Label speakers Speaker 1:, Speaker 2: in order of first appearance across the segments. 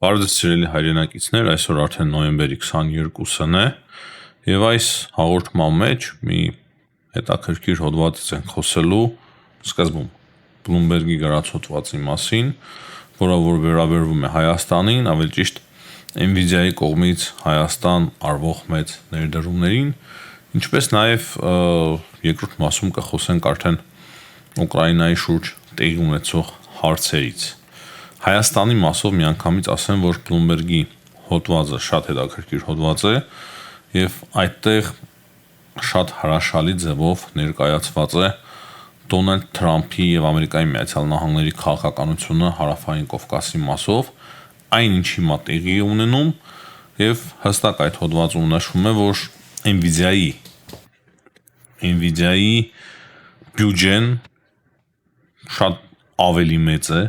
Speaker 1: Բարև սիրելի հայրենակիցներ, այսօր արդեն նոյեմբերի 22-ն է եւ այս հաղորդման մեջ մի հետաքրքիր հոդվածից ենք խոսելու սկզբում Bloomberg-ի գրած հոդվածի մասին, որը որ վերաբերվում է Հայաստանին, ավելի ճիշտ Nvidia-ի կողմից Հայաստան արվող մեծ ներդրումներին, ինչպես նաեւ երկրորդ մասում կխոսենք արդեն Ուկրաինայի շուրջ տեղի ունեցող հարցերից։ Հայաստանի մասով միանգամից ասեմ, որ Bloomberg-ի հոդվածը շատ հետաքրքիր հոդված է եւ այդտեղ շատ հրաշալի ձևով ներկայացված է Դոնալդ Թրամփի եւ Ամերիկայի Միացյալ Նահանգների քաղաքականությունը հարավային Կովկասի մասով, այն ինչի մա տեղի է ունենում եւ հստակ այդ հոդվածում նշվում է, որ Nvidia-ի բյուջեն շատ ավելի մեծ է,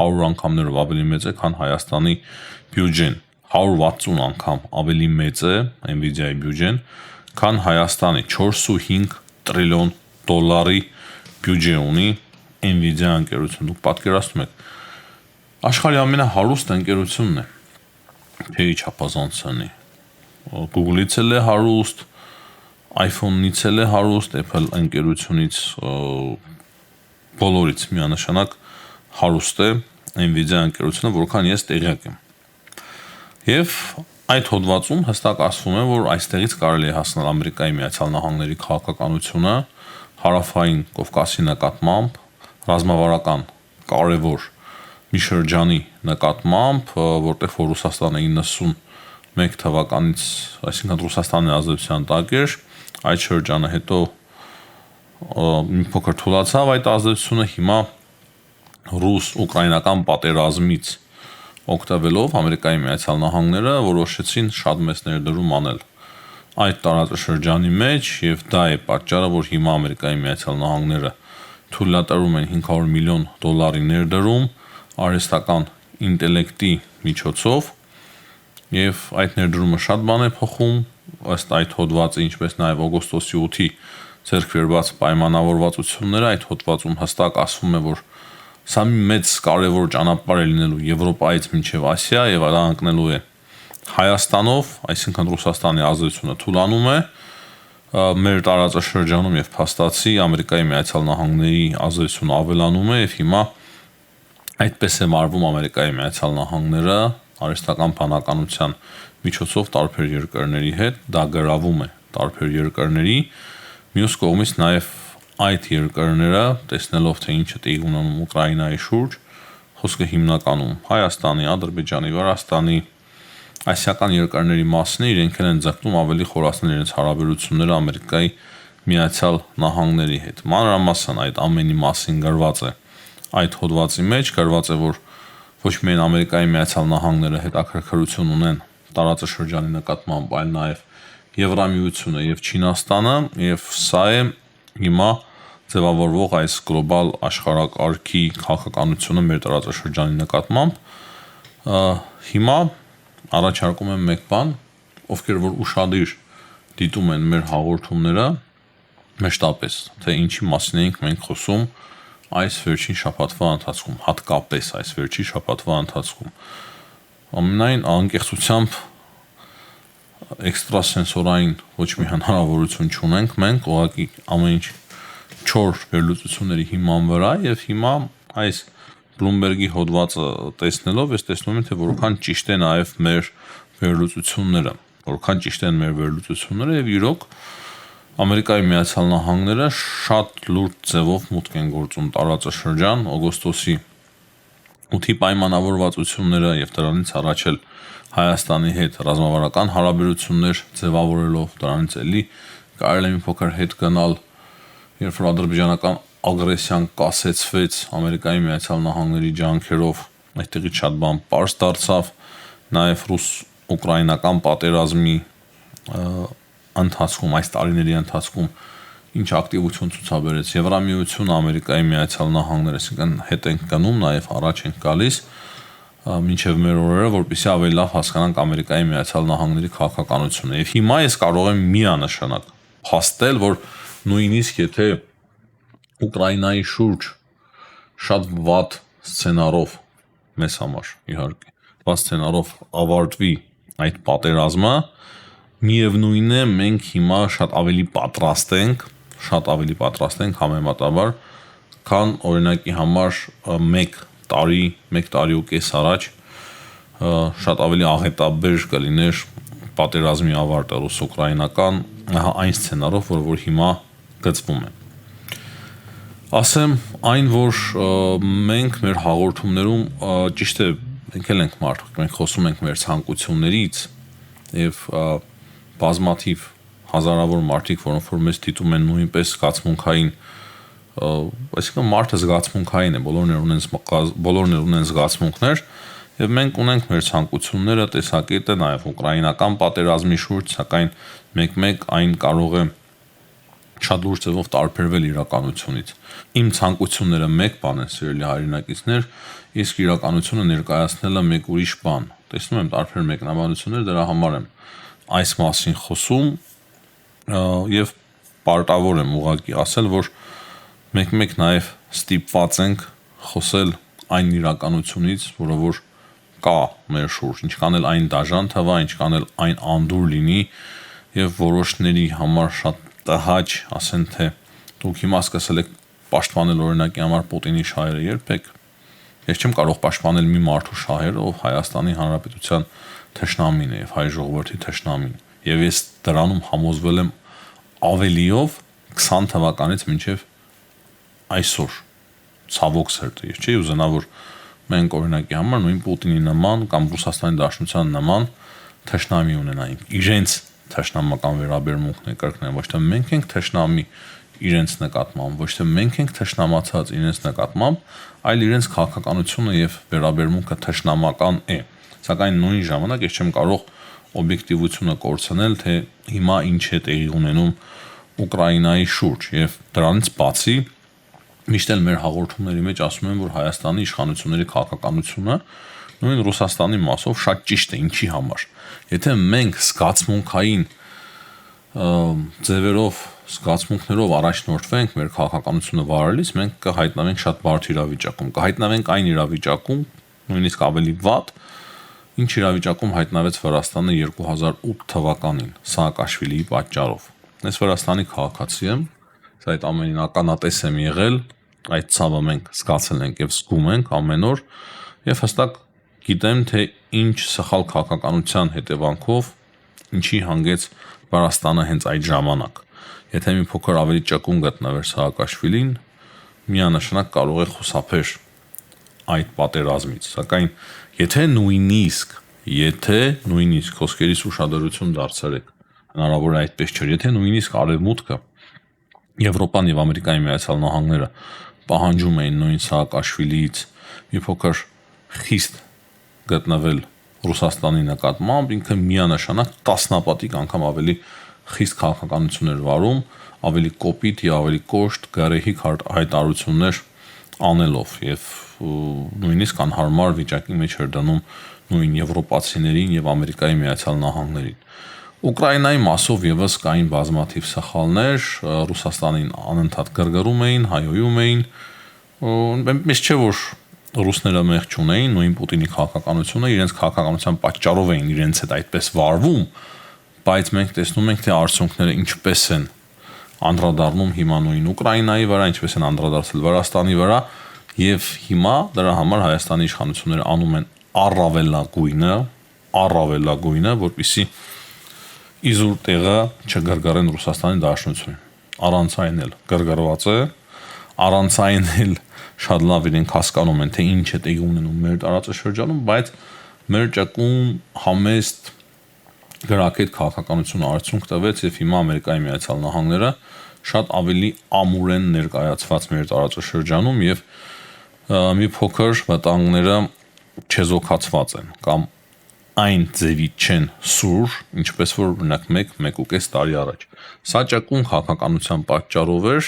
Speaker 1: 100 անգամներով ավելի մեծ է, քան Հայաստանի բյուջեն, 160 անգամ ավելի մեծ է Nvidia-ի բյուջեն, քան Հայաստանի 4.5 տրիլիոն դոլարի բյուջե ունի Nvidia ընկերությունը։ Դուք պատկերացնում եք, աշխարհի ամենահարուստ ընկերությունն է, թեի չափազանցնի։ Google-ից էլ է հարուստ, iPhone-ից էլ է հարուստ, Apple ընկերությունից բոլորից միանշանակ հարուստ է Nvidia ընկերությունը, որքան ես տեղյակ եմ։ Եվ այդ հոդվածում հստակ ասվում է, որ այստեղից կարելի է հասնել Ամերիկայի Միացյալ Նահանգների քաղաքականությունը հարավային Կովկասի նկատմամբ ռազմավարական կարևոր մի շրջանի նկատմամբ, որտեղ որ Ռուսաստանը 91 թվականից, այսինքն Ռուսաստանի ազդեցության տակ էր, այդ շրջանը հետո մի փոքր թուլացավ այդ ազդեցությունը, հիմա ռուս-ուկրաինական պատերազմից օգտվելով Ամերիկայի Միացյալ Նահանգները որոշեցին շատ մեծ ներդրում անել այդ տարածաշրջանի մեջ եւ դա է պատճառը, որ հիմա Ամերիկայի Միացյալ Նահանգները թույլատրում են 500 միլիոն դոլարի ներդրում արհեստական ինտելեկտի միջոցով եւ այդ ներդրումը շատ բան է փոխում ըստ այդ հոդվածի, ինչպես նաեւ օգոստոսի 8-ի ձեռքբերված պայմանավորվածությունները այդ հոդվածում հստակ ասվում է, որ սա մի մեծ կարևոր ճանապարհ է լինելու Եվրոպայից մինչև Ասիա եւ դա ընկնելու է Հայաստանով, այսինքն Ռուսաստանի ազդեցությունը թուլանում է մեր տարածաշրջանում եւ փաստացի Ամերիկայի Միացյալ Նահանգների ազդեցությունը ավելանում է եւ հիմա այդպես է մարվում Ամերիկայի Միացյալ Նահանգները արհեստական բանականության միջոցով տարբեր երկրների հետ, դա գրավում է տարբեր երկրների, մյուս կողմից նաեւ այդ երկրները տեսնելով թե ինչը տեղի ունենում Ուկրաինայի շուրջ, խոսքը հիմնականում Հայաստանի, Ադրբեջանի, Վրաստանի, ասիական երկրների մասն է, իրենք են ձգտում ավելի խորացնել իրենց հարաբերությունները Ամերիկայի Միացյալ Նահանգների հետ։ Մանրամասն այդ ամենի մասին գրված է այդ հոդվածի մեջ, գրված է, որ ոչ միայն Ամերիկայի Միացյալ Նահանգները հետաքրքրություն ունեն տարածաշրջանի նկատմամբ, այլ նաեւ Եվրամիությունը եւ Չինաստանը, եւ սա է հիմա ձևավորվող այս գլոբալ աշխարհակարգի քաղաքականությունը մեր տարածաշրջանի նկատմամբ հիմա առաջարկում եմ մեկ բան, ովքեր որ ուշադիր դիտում են մեր հաղորդումները, մշտապես, թե ինչի մասին ենք մենք խոսում այս վերջին շաբաթվա ընթացքում, հատկապես այս վերջին շաբաթվա ընթացքում։ Ամենայն անկեղծությամբ էքստրասենսորային ոչ մի հնարավորություն չունենք մենք, ուղղակի ամեն ինչ չոր վերլուծությունների հիման վրա եւ հիմա այս Bloomberg-ի հոդվածը տեսնելով ես տեսնում եմ թե որքան ճիշտ է նաեւ մեր վերլուծությունները, եւ իրոք Ամերիկայի Միացյալ Նահանգները շատ լուրջ ձևով մուտք են գործում տարածաշրջան օգոստոսի 8-ի պայմանավորվածությունները եւ դրանից առաջ էլ Հայաստանի հետ ռազմավարական հարաբերություններ ձևավորելով դրանից էլի կարելի է մի փոքր հետ գնալ, երբ որ ադրբեջանական ագրեսիան կասեցվեց Ամերիկայի Միացյալ Նահանգների ջանքերով, այդտեղից շատ բան պարզ դարձավ, նաեւ ռուս-ուկրաինական պատերազմի ընթացքում, այս տարիների ընթացքում ինչ ակտիվություն ցուցաբերեց Եվրամիությունը, Ամերիկայի Միացյալ Նահանգները, այսինքն հետ ենք գնում, նաեւ առաջ ենք գալիս մինչև մեր օրերը, որպեսզի ավելի լավ հասկանանք Ամերիկայի Միացյալ Նահանգների քաղաքականությունը։ Եվ հիմա ես կարող եմ միանշանակ փաստել, որ նույնիսկ եթե Ուկրաինայի շուրջ շատ վատ սցենարով մեզ համար իհարկե սցենարով ավարտվի այդ պատերազմը, միևնույն է մենք հիմա շատ ավելի պատրաստ ենք համեմատաբար, քան օրինակի համար 1 տարի ու կես առաջ շատ ավելի աղետաբեր կլիներ պատերազմի ավարտը ռուս-ուկրաինական այն սցենարով, որ հիմա գծվում է։ Ասեմ այն, որ մենք մեր հաղորդումներում ճիշտ է մենք էլ ենք մարդիկ, մենք խոսում ենք մեր ցանկություններից եւ բազմաթիվ հազարավոր մարդիկ, որոնք որ մեզ դիտում են նույնպես զգացմունքային, այսինքն մարդը զգացմունքային է, բոլորն ունեն զգացմունքներ եւ մենք ունենք մեր ցանկությունները, տեսակետը նաեւ ուկրաինական պատերազմի շուրջ, սակայն մեկ-մեկ այն կարող է շատ լուրջ ձևով տարբերվել իրականությունից։ Իմ ցանկությունները մեկ բան են, սիրելի հայրենակիցներ, իսկ իրականությունը ներկայացնելը մեկ ուրիշ բան։ Տեսնում եմ տարբեր մեկնաբանություններ, դրա համար եմ այս մասին խոսում եւ պարտավոր եմ ուղղակի ասել, որ մեկ-մեկ նաեւ ստիպված ենք խոսել այն իրականությունից, որը որ կա մեր շուրջ, ինչքան էլ այն դաժան թվա, ինչքան էլ այն անդուր լինի եւ որոշների համար շատ տհաճ, ասեն թե դուք հիմա սկսել եք պաշտպանել օրինակի համար Պուտինի շահերը, երբեք ես չեմ կարող պաշտպանել մի մարդու շահերը, ով Հայաստանի Հանրապետության թշնամին է եւ հայ ժողովրդի թշնամին, եւ ես դրանում համոզվել եմ ավելիով 20 թվականից մինչև այսօր, ցավոք սերտը, ես չի ուզենա, որ մենք օրինակի համար նույն Պուտինի նման կամ Ռուսաստանի Դաշնության նման թշնամի ունենայինք, իրենց թշնամական վերաբերմունքն է կրկնեմ, ոչ թե մենք ենք թշնամի իրենց նկատմամբ, ոչ թե մենք ենք թշնամացած իրենց նկատմամբ, այլ իրենց քաղաքականությունը եւ վերաբերմունքը թշնամական է։ Սակայն նույն ժամանակ ես չեմ կարող օբյեկտիվությունը կորցնել, թե հիմա ինչ է տեղի ունենում Ուկրաինայի շուրջ եւ դրանից բացի միշտ էլ մեր հաղորդումների մեջ ասում են, որ Հայաստանի իշխանությունների քաղաքականությունը նույն Ռուսաստանի մասով շատ ճիշտ է, ինչի համար։ Եթե մենք զգացմունքային ձևերով, զգացմունքներով առաջնորդվենք մեր քաղաքականությունը վարելիս, մենք կհայտնվենք շատ բարդ իրավիճակում, կհայտնվենք այն իրավիճակում, նույնիսկ ավելի վատ, ինչ իրավիճակում հայտնվեց Վրաստանը 2008 թվականին Սաակաշվիլիի պատճառով։ Ես Վրաստանի քաղաքացի եմ, այդ ամենին ականատես եմ եղել, այդ ցավը մենք զգացել ենք եւ զգում ենք ամեն օր եւ հստակ գիտեմ, թե ինչ սխալ քաղաքականության հետևանքով ինչի հանգեց Վրաստանը հենց այդ ժամանակ։ Եթե մի փոքր ավելի ճկուն գտնվեր Սաակաշվիլին, միանշանակ կարող է խուսափեր այդ պատերազմից, սակայն եթե նույնիսկ խոսքերից ուշադրություն դարձրեք, հնարավոր է այդպես չէր, եթե նույնիսկ արևմուտքը Եվրոպան եւ Ամերիկայի Միացյալ Նահանգները պահանջում էին նույն Սաակաշվիլիից մի փոքր խիստ գտնվել Ռուսաստանի նկատմամբ, ինքը միանշանակ տասնապատիկ անգամ ավելի խիստ քաղաքականություն էր վարում, ավելի կոպիտ եւ ավելի կոշտ գարեհիկ հայտարարություններ անելով եւ նույնիսկ անհարմար վիճակի մեջ էր դնում նույն եվրոպացիներին եւ Ամերիկայի Միացյալ Նահանգներին։ Ուկրաինայի մասով եւս կային բազմաթիվ սխալներ, Ռուսաստանին անընդհատ գրգռում էին, հայոյում էին, այնպես չէ որ ռուսները մեղ չունեին, նույն Պուտինի քաղաքականությունը իրենց քաղաքականության պատճառով էին իրենց հետ այդպես վարվում, բայց մենք տեսնում ենք, թե արդյունքները ինչպես են անդրադառնում հիմա նույն Ուկրաինայի վրա, ինչպես են անդրադարձել Վրաստանի վրա, եւ հիմա դրա համար Հայաստանի իշխանությունները անում են առավելագույնը, որպեսզի իզուր տեղը չգրգռեն Ռուսաստանի Դաշնությունին։ Առանց այն էլ գրգռված է, առանց այն էլ շատ լավ իրենք հասկանում են, թե ինչ է տեղի ունենում մեր տարածաշրջանում, բայց մեր ճկուն համեստ գրաքետ քաղաքականությունը արդյունք տվեց եւ հիմա Ամերիկայի Միացյալ Նահանգները շատ ավելի ամուր են ներկայացված մեր տարածաշրջանում եւ մի փոքր վտանգները չեզոքացված են կամ այն ձևի չեն սուր, ինչպես որ օրինակ 1.5 տարի առաջ։ Սա ճկուն քաղաքականության պատճառով էր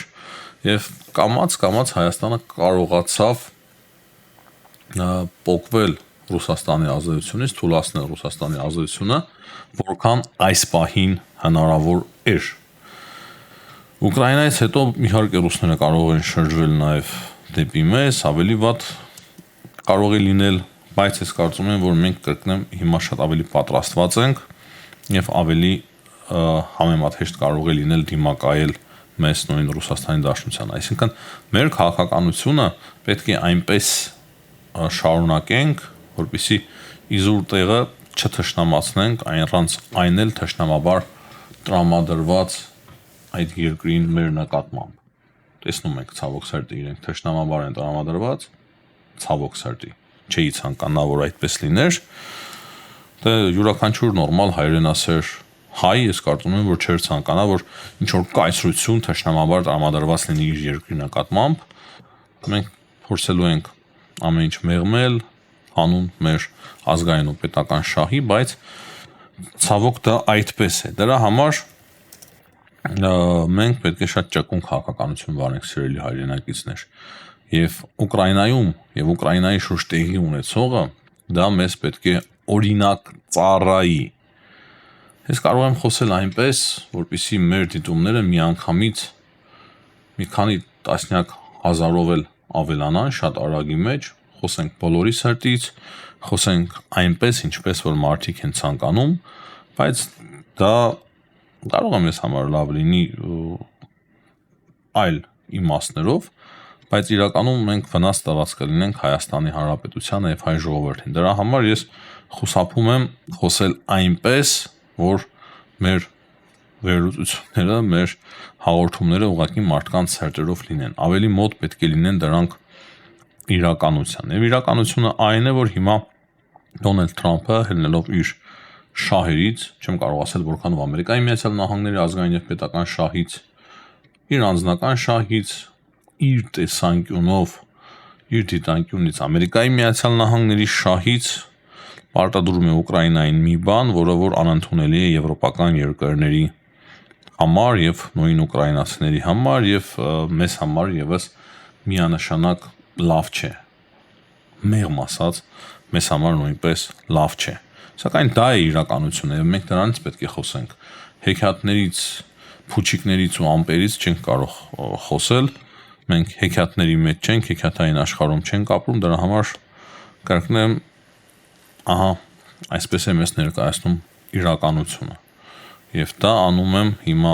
Speaker 1: եւ կամաց Հայաստանը կարողացավ պոկվել Ռուսաստանի ազդեցությունից, թուլացնել Ռուսաստանի ազդեցությունը, որքան այս պահին հնարավոր էր։ Ուկրաինայից հետո իհարկե ռուսները կարող են շրջվել նաեւ դեպի մեզ, ավելի վատ կարող է լինել բայց ես կարծում եմ, որ մենք կրկնեմ հիմա շատ ավելի պատրաստված ենք եւ ավելի համեմատեշտ կարող է լինել դիմակայել մեզ նույն Ռուսաստանի Դաշնության։ Այսինքն մեր քաղաքականությունը պետք է այնպես շարունակենք, որպեսզի իզուր տեղը չթշնամացնենք, այն էլ թշնամաբար տրամադրված այդ երկրին մեր նկատմամբ։ Տեսնում ենք ցավոք սրտի իրենք թշնամաբար են տրամադրված, ցավոք սրտի։ Չէի ցանկանա, որ այդպես լիներ։ Դե յուրաքանչյուր նորմալ հայրենասեր հայ ես կարծում եմ, որ չէր ցանկանա, որ ինչ որ կայսրություն թշնամաբար տրամադրված լինի իր երկրի նկատմամբ։ Մենք փորձելու ենք ամեն ինչ մեղմել, հանուն մեր ազգային ու պետական շահի, բայց ցավոք դա այդպես է։ Դրա համար մենք պետք է շատ ճկուն քաղաքականություն վարենք, սիրելի հայրենակիցներ, եւ Ուկրաինայում եւ Ուկրաինայի շուրջ տեղի ունեցողը դա մեզ պետք է օրինակ ծառայի։ Ես կարող եմ խոսել այնպես, որպեսզի մեր դիտումները միանգամից մի քանի տասնյակ հազարով էլ ավելանան շատ արագի մեջ, խոսենք բոլորի սրտից, խոսենք այնպես, ինչպես որ մարդիկ են ցանկանում, բայց դա կարող եմ ես համար լավ լինի այլ իմաստներով, բայց իրականում մենք վնաս տված կլինենք Հայաստանի Հանրապետությանը եւ հայ ժողովրդին։ Դրա համար ես խուսափում եմ խոսել այնպես, որ մեր վերլուծությունները, մեր հաղորդումները ուղղակի մարդկանց սրտերով լինեն։ Ավելի մոտ պետք է լինեն դրանք իրականության։ Եվ իրականությունը այն է, որ հիմա Դոնալդ Թրամփը ելնելով իր շահերից, չեմ կարող ասել որքանով Ամերիկայի Միացյալ Նահանգների ազգային եւ պետական շահից, իր անձնական շահից, իր տեսանկյունով, իր դիտանկյունից Ամերիկայի Միացյալ Նահանգների շահից պարտադրում է Ուկրաինային մի բան, որը որ անընդունելի է եվրոպական երկրների համար եւ նույն ուկրաինացիների համար եւ մեզ համար եւս միանշանակ լավ չէ։ Մեղմ ասած, մեզ համար նույնպես լավ չէ։ Սակայն դա է իրականությունը եւ մենք դրանից պետք է խոսենք։ Հեքիաթներից, փուչիկներից ու ամպերից չենք կարող խոսել։ Մենք հեքիաթների մեջ չենք, հեքիաթային աշխարհում չենք ապրում, դրա համար կրկնեմ, ահա, այսպես է մեզ ներկայացնում իրականությունը։ Եվ դա անում եմ հիմա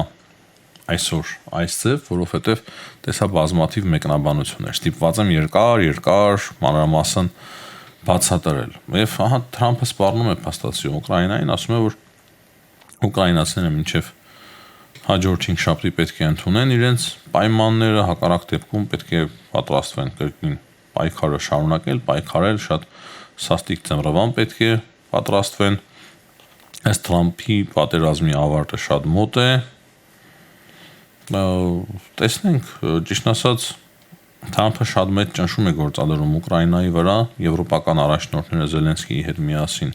Speaker 1: այսօր այս ձև, որովհետև տեսա բազմաթիվ մեկնաբանություններ։ Ստիպված եմ երկար մանրամասն բացատրել։ Եվ ահա Թրամփը սպառնում է փաստացի Ուկրաինային, ասում է, որ ուկրաինացիները մինչև հաջորդ 5 շաբթի պետք է ընդունեն իրենց պայմանները, հակառակ դեպքում պետք է պատրաստվեն կրկին պայքարը շարունակել, պայքարել, շատ սաստիկ ձմռան պետք է պատրաստվեն։ Ըստ Թրամփի պատերազմի ավարտը շատ մոտ է։ Տեսնենք, ճիշտ ասած, Թրամփը շատ մեծ ճնշում է գործադրում Ուկրաինայի վրա, եվրոպական առաջնորդները Զելենսկիի հետ միասին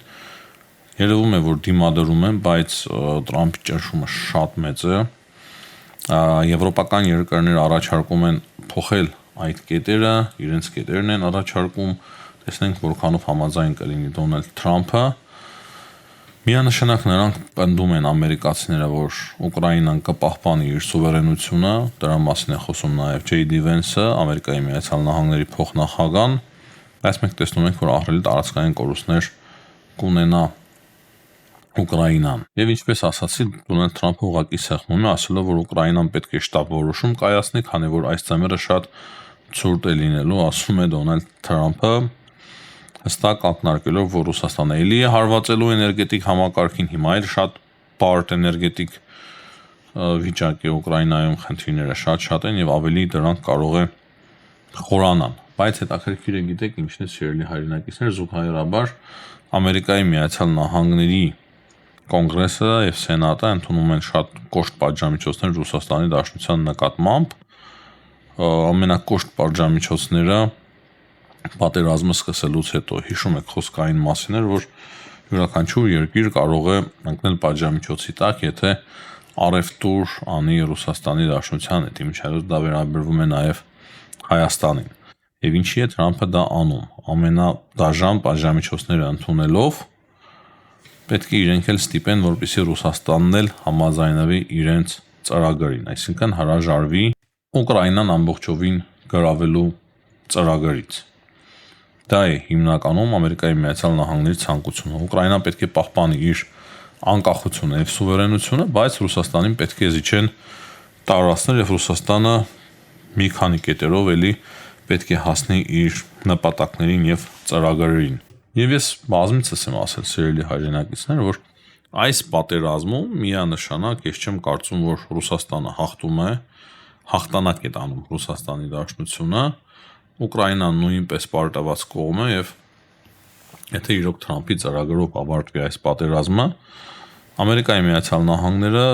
Speaker 1: երևում է, որ դիմադրում են, բայց Թրամփի ճնշումը շատ մեծ է։ Եվրոպական երկրները առաջարկում են փոխել այդ կետերը, իրենց կետերն են առաջարկում, տեսնենք որքանով համաձայն կլինի Դոնալդ Թրամփը։ Միանշանակ նրանք պնդում են ամերիկացիները, որ Ուկրաինան կպահպանի իր սուվերենությունը, դրա մասին է խոսում նաև J.D. Vance-ը, Ամերիկայի Միացյալ Նահանգների փոխնախագահան, բայց մենք տեսնում ենք, որ ահռելի տարածքային կորուստներ կունենա Ուկրաինան։ Եվ ինչպես ասացի, Դոնալդ Թրամփը ուղղակի սեղմում է, ասելով, որ Ուկրաինան պետք է շտապ որոշում կայացնի, քանի որ այս ծամերը շատ ցուրտ է լինելու, ասում է Դոնալդ Թրամփը, հստակ ակնարկելով, որ Ռուսաստանը էլի է հարվածելու էներգետիկ համակարգին, հիմա էլ շատ բարդ էներգետիկ վիճակ է Ուկրաինայում, խնդիրները շատ են եւ ավելի դրանք կարող է խորանան։ Բայց հետաքրքիր է, գիտեք, ինչն է, սիրելի հայրենակիցներ, զուգահեռաբար Ամերիկայի Միացյալ Նահանգների Կոնգրեսը եւ Սենատը ընդունում են շատ կոշտ պատժամիջոցներ Ռուսաստանի Դաշնության նկատմամբ։ Ամենակոշտ պատժամիջոցները պատերազմը սկսելուց հետո, հիշում եք, խոսքային մասին էր, որ յուրաքանչյուր երկիր կարող է ընկնել պատժամիջոցի տակ, եթե առևտուր անի Ռուսաստանի Դաշնության հետ, ինչպես դա վերաբերվում է նաև Հայաստանին։ Եվ ինչի է Թրամփը դա անում։ Ամենադաժան պատժամիջոցները ընդունելով պետք է իրենք էլ ստիպեն, որպեսզի Ռուսաստանն էլ համաձայնվի իրենց ծրագրին, այսինքն հրաժարվի Ուկրաինան ամբողջովին գրավելու ծրագրից։ Դա է հիմնականում Ամերիկայի Միացյալ Նահանգների ցանկությունը։ Ուկրաինան պետք է պահպանի իր անկախությունը եւ սուվերենությունը, բայց Ռուսաստանին պետք է զիջեն տարածքներ եւ Ռուսաստանը մի քանի կետերով էլի պետք է հասնի իր նպատակներին եւ ծրագրերին։ Եվ ես բազմիցս եմ ասել, սիրելի հայրենակիցներ, որ այս պատերազմում միանշանակ ես չեմ կարծում, որ Ռուսաստանը հաղթում է, հաղթանակ է տանում Ռուսաստանի Դաշնությունը, Ուկրաինան նույնպես պարտված կողմ է եւ եթե իրոք Թրամփի ծրագրով ավարտվի այս պատերազմը, Ամերիկայի Միացյալ Նահանգները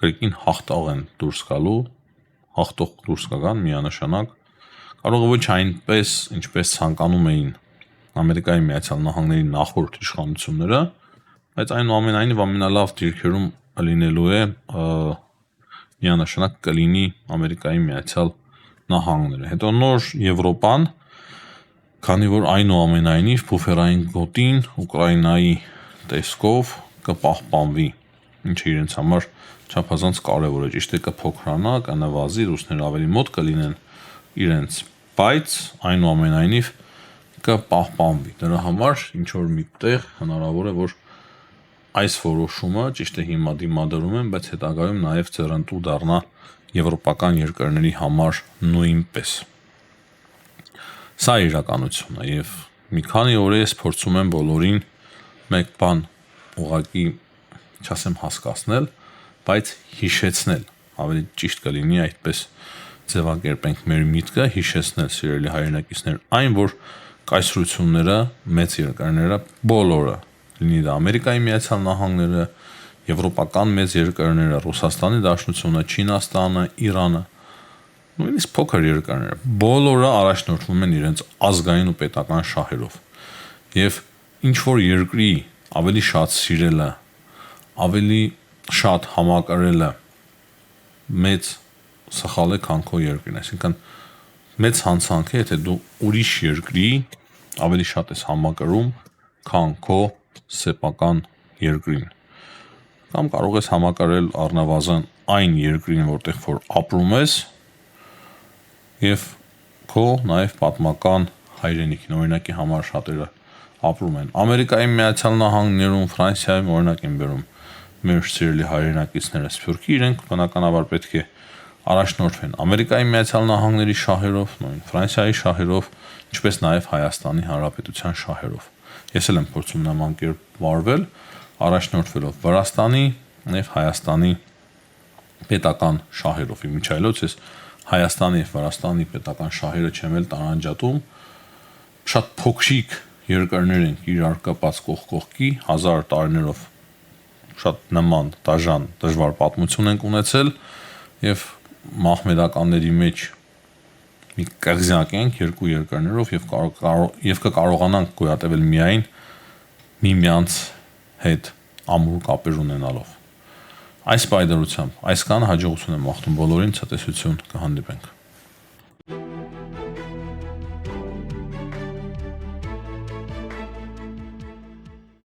Speaker 1: կրկին հաղթող են դուրս գալու, հաղթող դուրս կգան միանշանակ, կարող է ոչ այնպես, ինչպես ցանկանում էին Ամերիկայի Միացյալ Նահանգների նախորդ իշխանությունները, բայց այնուամենայնիվ ամենալավ դիրքերում լինելու է միանշանակ կլինի Ամերիկայի Միացյալ Նահանգները։ Հետո նոր Եվրոպան, քանի որ այնուամենայնիվ բուֆերային գոտին Ուկրաինայի տեսքով կպահպանվի, ինչը իրենց համար չափազանց կարևոր է, ճիշտ է կփոքրանա, կնվազի, ռուսները ավելի մոտ կլինեն իրենց, բայց այնուամենայնիվ կպահպանվի։ Դրա համար ինչ որ միտեղ հնարավոր է, որ այս որոշումը ճիշտ է հիմա դիմադրում են, բայց հետագայում նաև ձեռնտու դառնա եվրոպական երկրների համար նույնպես։ Սա է իրականությունը եւ մի քանի օր ես փորձում եմ բոլորին մեկ բան ուղղակի չասեմ հասկացնել, բայց հիշեցնել, ավելի ճիշտ կլինի այդպես ձևակերպենք մեր միտքը, հիշեցնել սիրելի հայրենակիցներ, այն որ կայսրությունները, մեծ երկրները բոլորը, լինի դա Ամերիկայի Միացյալ Նահանգները, եվրոպական մեծ երկրները, Ռուսաստանի Դաշնությունը, Չինաստանը, Իրանը, նույնիսկ փոքր երկրները, բոլորը առաջնորդվում են իրենց ազգային ու պետական շահերով։ Եվ ինչ որ երկրի ավելի շատ սիրելը, ավելի շատ համակարելը մեծ սխալ է, քան քո երկրին, այսինքն մեծ հանցանք է, եթե դու ուրիշ երկրի ավելի շատ ես համակրում, քան քո սեփական երկրին։ Կամ կարող ես համակարել առնվազն այն երկրին, որտեղ որ ապրում ես, եւ քո նաև պատմական հայրենիքին, օրինակի համար շատերը ապրում են Ամերիկայի Միացյալ Նահանգներում, Ֆրանսիայում, օրինակ եմ բերում մեր սիրելի հայրենակիցները Սփյուռքի, իրենք բնականաբար պետք է առաջնորդվեն Ամերիկայի Միացյալ Նահանգների շահերով, նույն Ֆրանսիայի շահերով, ինչպես նաև Հայաստանի Հանրապետության շահերով։ Ես էլ եմ փորձում նման կերպ վարվել, առաջնորդվելով Վրաստանի եւ Հայաստանի պետական շահերով։ Իմիջայլոց ես Հայաստանի եւ Վրաստանի պետական շահերը չեմ էլ տարանջատում, շատ փոքրիկ երկրներ են իրար կապած կողք կողքի, հազար տարիներով շատ նման դաժան դժվար պատմություն ենք ունեցել եւ մահմեդականների մեջ մի կղզյակ ենք երկու երկրներով եւ կկարողանանք գոյատևել միայն միմյանց հետ ամուր կապեր ունենալով։ Այս պայդրությամբ այսքան հաջողություն եմ մաղթում բոլորին, ցտեսություն, կհանդիպենք։